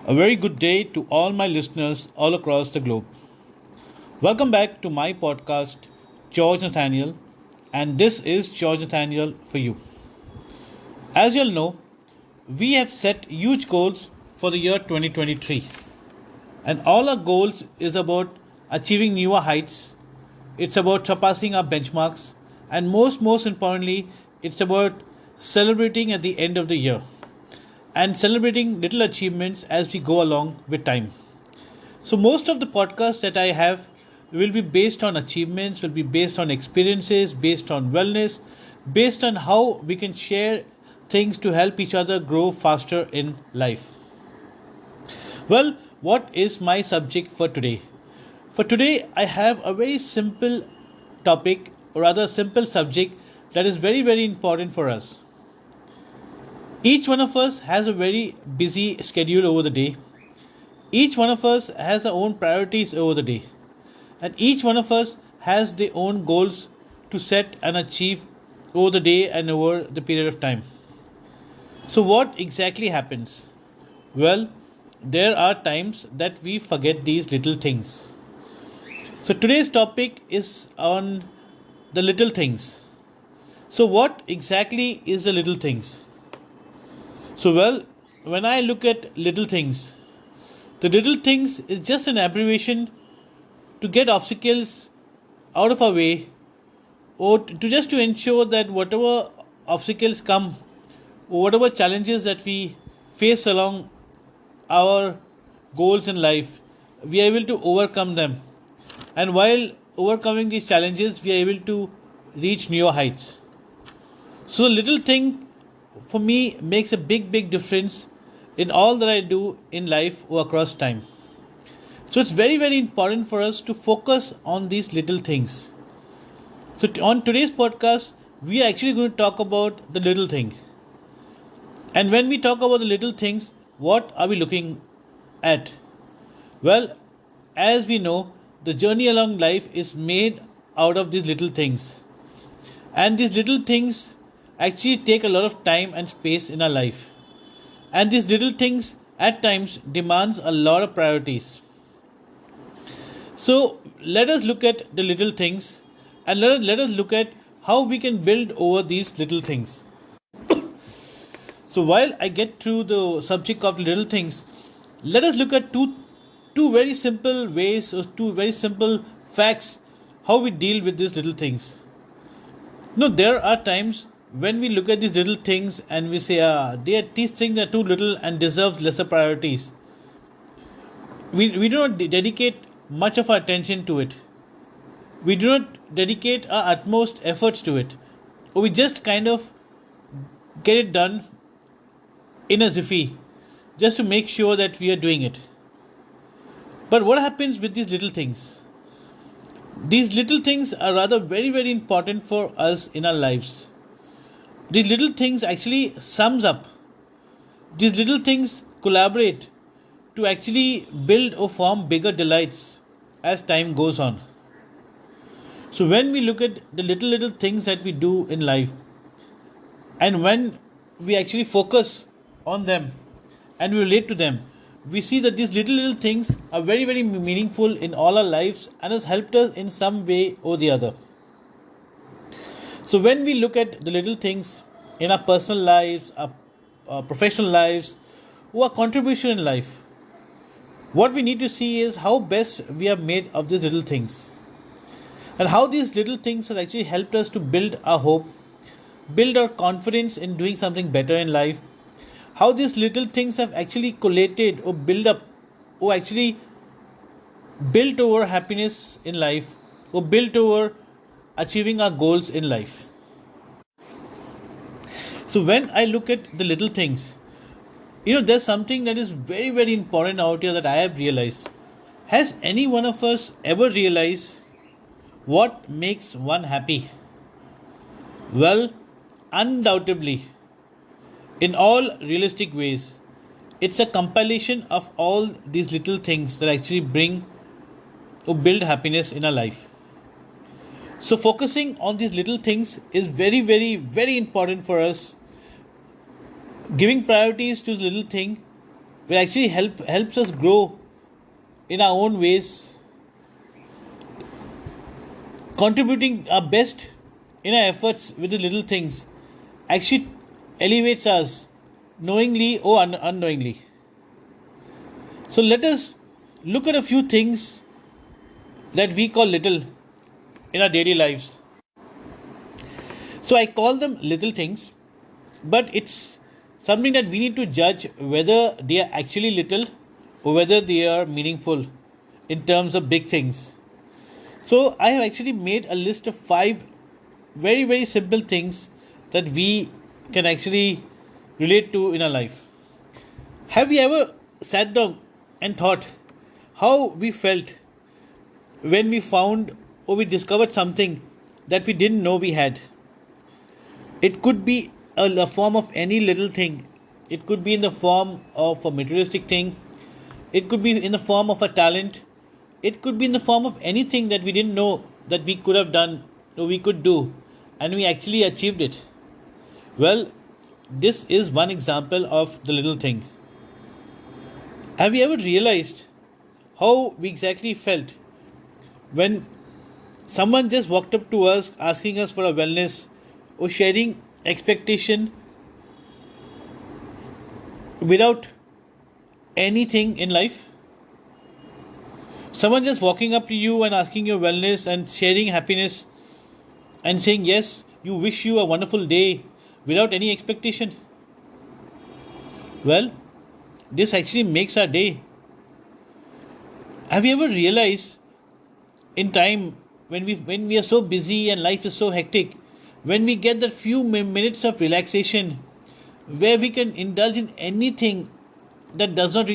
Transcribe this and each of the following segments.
A very good day to all my listeners all across the globe. Welcome back to my podcast, George Nathaniel, and this is George Nathaniel for you. As you all know, we have set huge goals for the year 2023, and all our goals is about achieving newer heights. It's about surpassing our benchmarks, and most importantly, it's about celebrating at the end of the year and celebrating little achievements as we go along with time. So most of the podcasts that I have will be based on achievements, will be based on experiences, based on wellness, based on how we can share things to help each other grow faster in life. Well, what is my subject for today? For today, I have a very simple topic, or rather, simple subject that is very important for us. Each one of us has a very busy schedule over the day. Each one of us has our own priorities over the day. And each one of us has their own goals to set and achieve over the day and over the period of time. So, what exactly happens? Well, there are times that we forget these little things. So, today's topic is on the little things. So, what exactly is the little things? When I look at little things, the little things is just an abbreviation to get obstacles out of our way, or to just to ensure that whatever obstacles come, or whatever challenges that we face along our goals in life, we are able to overcome them. And while overcoming these challenges, we are able to reach newer heights. So, little thing for me makes a big difference in all that I do in life or across time. So it's very important for us to focus on these little things. So on today's podcast, we are actually going to talk about the little thing. And when we talk about the little things, what are we looking at? Well, as we know, the journey along life is made out of these little things. And these little things actually take a lot of time and space in our life. And these little things at times demands a lot of priorities. So let us look at the little things, and let us look at how we can build over these little things. So while I get through the subject of little things, let us look at two very simple ways, or two very simple facts how we deal with these little things. No, there are times when we look at these little things and we say, these things are too little and deserves lesser priorities. We do not dedicate much of our attention to it. We do not dedicate our utmost efforts to it. Or we just kind of get it done in a jiffy just to make sure that we are doing it. But what happens with these little things? These little things are rather very important for us in our lives. These little things actually sums up. These little things collaborate to actually build or form bigger delights as time goes on. So when we look at the little things that we do in life, and when we actually focus on them and we relate to them, we see that these little things are very meaningful in all our lives and has helped us in some way or the other. So when we look at the little things in our personal lives, our professional lives, or our contribution in life, what we need to see is how best we are made of these little things, and how these little things have actually helped us to build our hope, build our confidence in doing something better in life, how these little things have actually collated or build up, or actually built over happiness in life, or built over achieving our goals in life. So when I look at the little things, there's something that is very important out here that I have realized. Has any one of us ever realized what makes one happy? Well, undoubtedly, in all realistic ways, it's a compilation of all these little things that actually bring or build happiness in our life. So focusing on these little things is very important for us. Giving priorities to the little thing will actually helps us grow in our own ways, contributing our best in our efforts with the little things actually elevates us knowingly or unknowingly. So let us look at a few things that we call little in our daily lives. So I call them little things, but it's something that we need to judge whether they are actually little or whether they are meaningful in terms of big things. So I have actually made a list of five very, very simple things that we can actually relate to in our life. Have you ever sat down and thought how we felt when we found or we discovered something that we didn't know we had? It could be a form of any little thing. It could be in the form of a materialistic thing. It could be in the form of a talent. It could be in the form of anything that we didn't know that we could have done or we could do, and we actually achieved it. Well, this is one example of the little thing. Have you ever realized how we exactly felt when someone just walked up to us asking us for a wellness or sharing expectation without anything in life? Someone just walking up to you and asking your wellness and sharing happiness and saying yes, you wish you a wonderful day without any expectation. Well, this actually makes our day. Have you ever realized in time when we are so busy and life is so hectic, when we get that few minutes of relaxation where we can indulge in anything that does not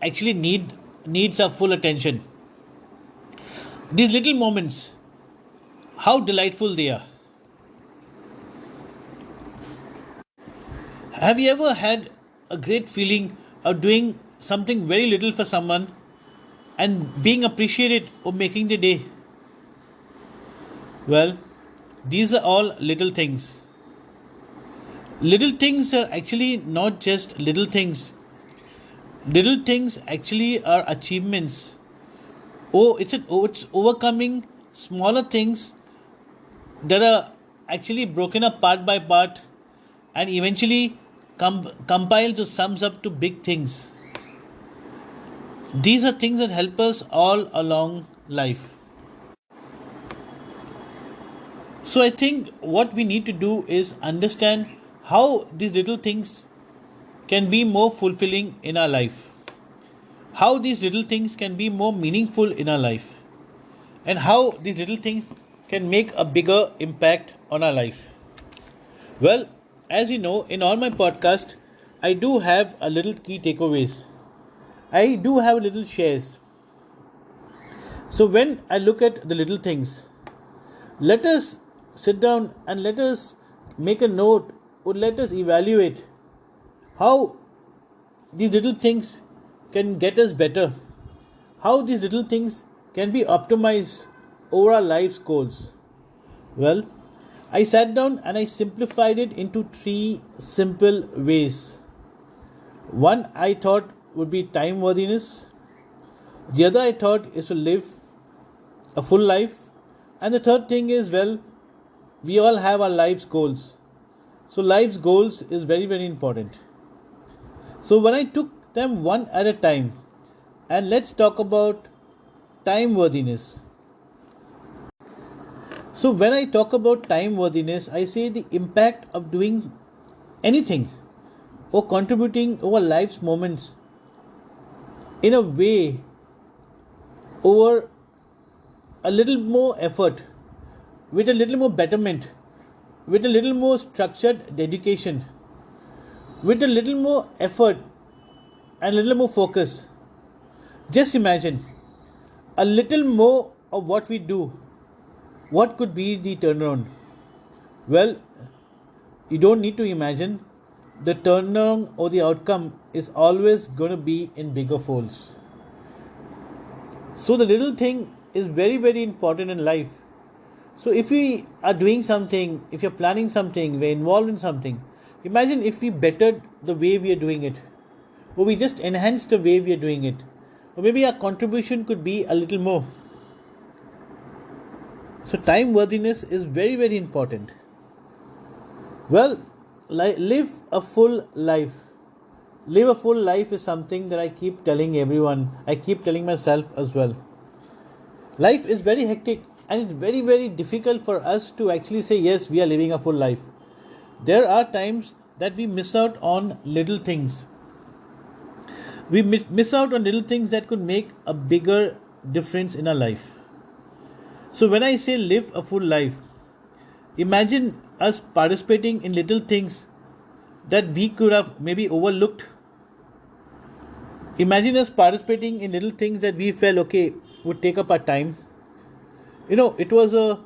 actually needs our full attention? These little moments, how delightful they are. Have you ever had a great feeling of doing something very little for someone and being appreciated or making the day? Well, these are all little things. Little things are actually not just little things. Little things actually are achievements. It's overcoming smaller things that are actually broken up part by part and eventually compiled to sums up to big things. These are things that help us all along life. So I think what we need to do is understand how these little things can be more fulfilling in our life, how these little things can be more meaningful in our life, and how these little things can make a bigger impact on our life. Well, as you know, in all my podcast, I do have a little key takeaways. I do have little shares. So when I look at the little things, let us sit down and let us make a note or let us evaluate how these little things can get us better, how these little things can be optimized over our life's goals. Well, I sat down and I simplified it into three simple ways. One I thought would be time worthiness, the other I thought is to live a full life, and the third thing is, well, we all have our life's goals. So life's goals is very, very important. So when I took them one at a time, and let's talk about time worthiness. So when I talk about time worthiness, I say the impact of doing anything or contributing over life's moments in a way over a little more effort, with a little more betterment, with a little more structured dedication, with a little more effort and a little more focus. Just imagine a little more of what we do. What could be the turnaround? Well, you don't need to imagine. The turnaround or the outcome is always going to be in bigger folds. So the little thing is very, very important in life. So if we are doing something, if you're planning something, we're involved in something, imagine if we bettered the way we are doing it. or we just enhance the way we are doing it, or maybe our contribution could be a little more. So, time worthiness is very, very important. Well, live a full life. Live a full life is something that I keep telling everyone. I keep telling myself as well. Life is very hectic and it's very, very difficult for us to actually say, yes, we are living a full life. There are times that we miss out on little things. We miss out on little things that could make a bigger difference in our life. So, when I say live a full life, imagine us participating in little things that we could have maybe overlooked. Imagine us participating in little things that we felt okay would take up our time. It was a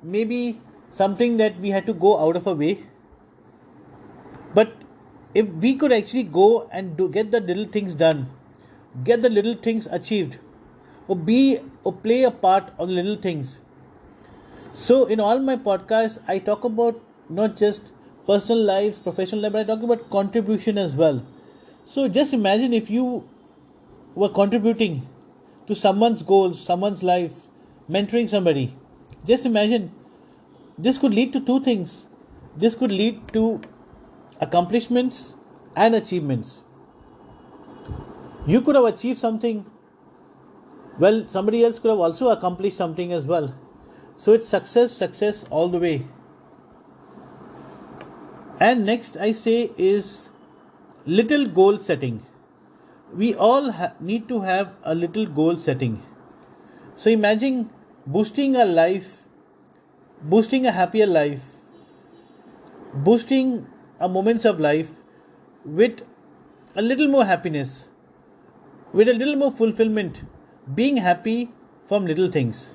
maybe something that we had to go out of our way. But if we could actually go and get the little things done, get the little things achieved, or play a part of the little things. So in all my podcasts, I talk about not just personal lives, professional life, but I talk about contribution as well. So just imagine if you were contributing to someone's goals, someone's life, mentoring somebody. Just imagine this could lead to two things. This could lead to accomplishments and achievements. You could have achieved something. Well, somebody else could have also accomplished something as well. So it's success all the way. And next I say is little goal setting. We all need to have a little goal setting. So imagine boosting a life, boosting a happier life, boosting our moments of life with a little more happiness, with a little more fulfillment, being happy from little things.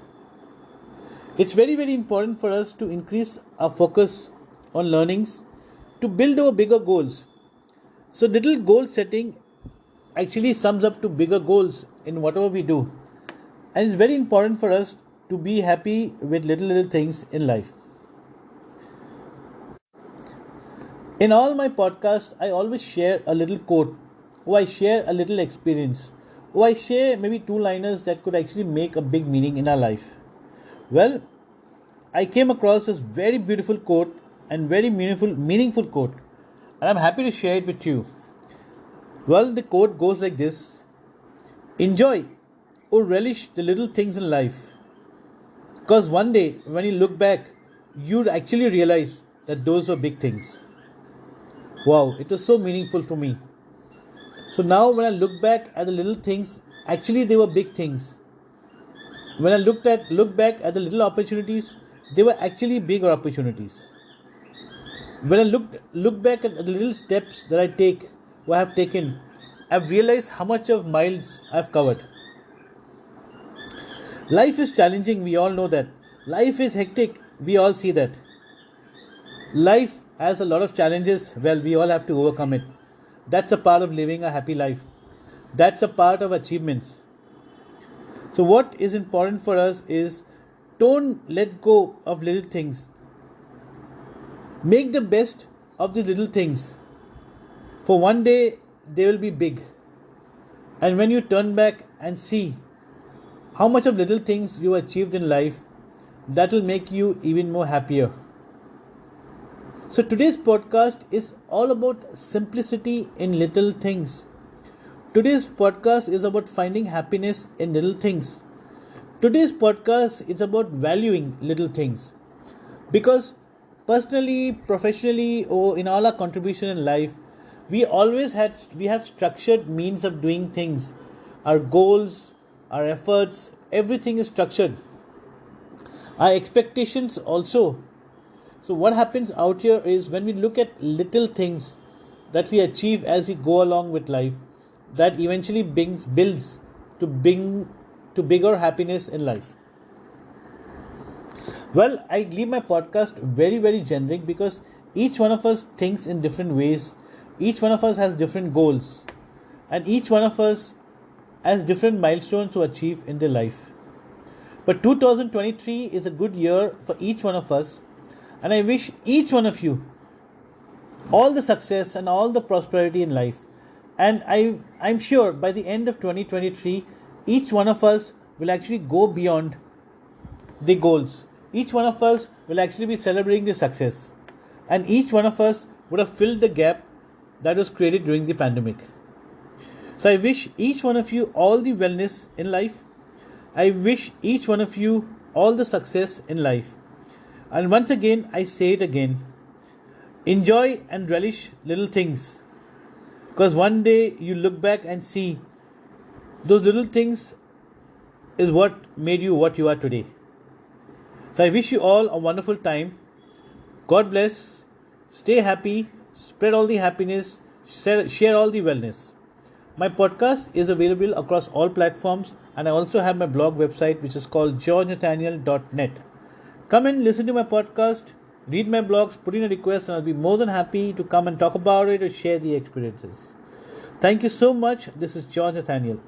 It's very, very important for us to increase our focus on learnings to build our bigger goals. So, little goal setting actually sums up to bigger goals in whatever we do. And it's very important for us to be happy with little things in life. In all my podcasts, I always share a little quote, or I share a little experience, or I share maybe two liners that could actually make a big meaning in our life. Well, I came across this very beautiful quote and very meaningful quote, and I'm happy to share it with you. Well, the quote goes like this: enjoy or relish the little things in life, because one day when you look back, you'd actually realize that those were big things. Wow, it was so meaningful to me. So now when I look back at the little things, actually they were big things. When I look back at the little opportunities, they were actually bigger opportunities. When I look back at the little steps that I have taken, I've realized how much of miles I've covered. Life is challenging, we all know that. Life is hectic, we all see that. Life has a lot of challenges, well, we all have to overcome it. That's a part of living a happy life. That's a part of achievements. So, what is important for us is don't let go of little things. Make the best of the little things. For one day, they will be big. And when you turn back and see how much of little things you achieved in life, that will make you even more happier. So today's podcast is all about simplicity in little things. Today's podcast is about finding happiness in little things. Today's podcast is about valuing little things. Because personally, professionally, or in all our contribution in life, we have structured means of doing things. Our goals, our efforts, everything is structured. Our expectations also. So what happens out here is when we look at little things that we achieve as we go along with life, that eventually builds to bigger happiness in life. Well, I leave my podcast very, very generic because each one of us thinks in different ways. Each one of us has different goals. And each one of us has different milestones to achieve in their life. But 2023 is a good year for each one of us. And I wish each one of you all the success and all the prosperity in life. And I'm sure by the end of 2023, each one of us will actually go beyond the goals. Each one of us will actually be celebrating the success. And each one of us would have filled the gap that was created during the pandemic. So I wish each one of you all the wellness in life. I wish each one of you all the success in life. And once again, I say it again, enjoy and relish little things. Because one day you look back and see those little things is what made you what you are today. So I wish you all a wonderful time. God bless. Stay happy. Spread all the happiness. Share all the wellness. My podcast is available across all platforms, and I also have my blog website which is called georgenathaniel.net. Come and listen to my podcast, read my blogs, put in a request, and I'll be more than happy to come and talk about it or share the experiences. Thank you so much. This is George Nathaniel.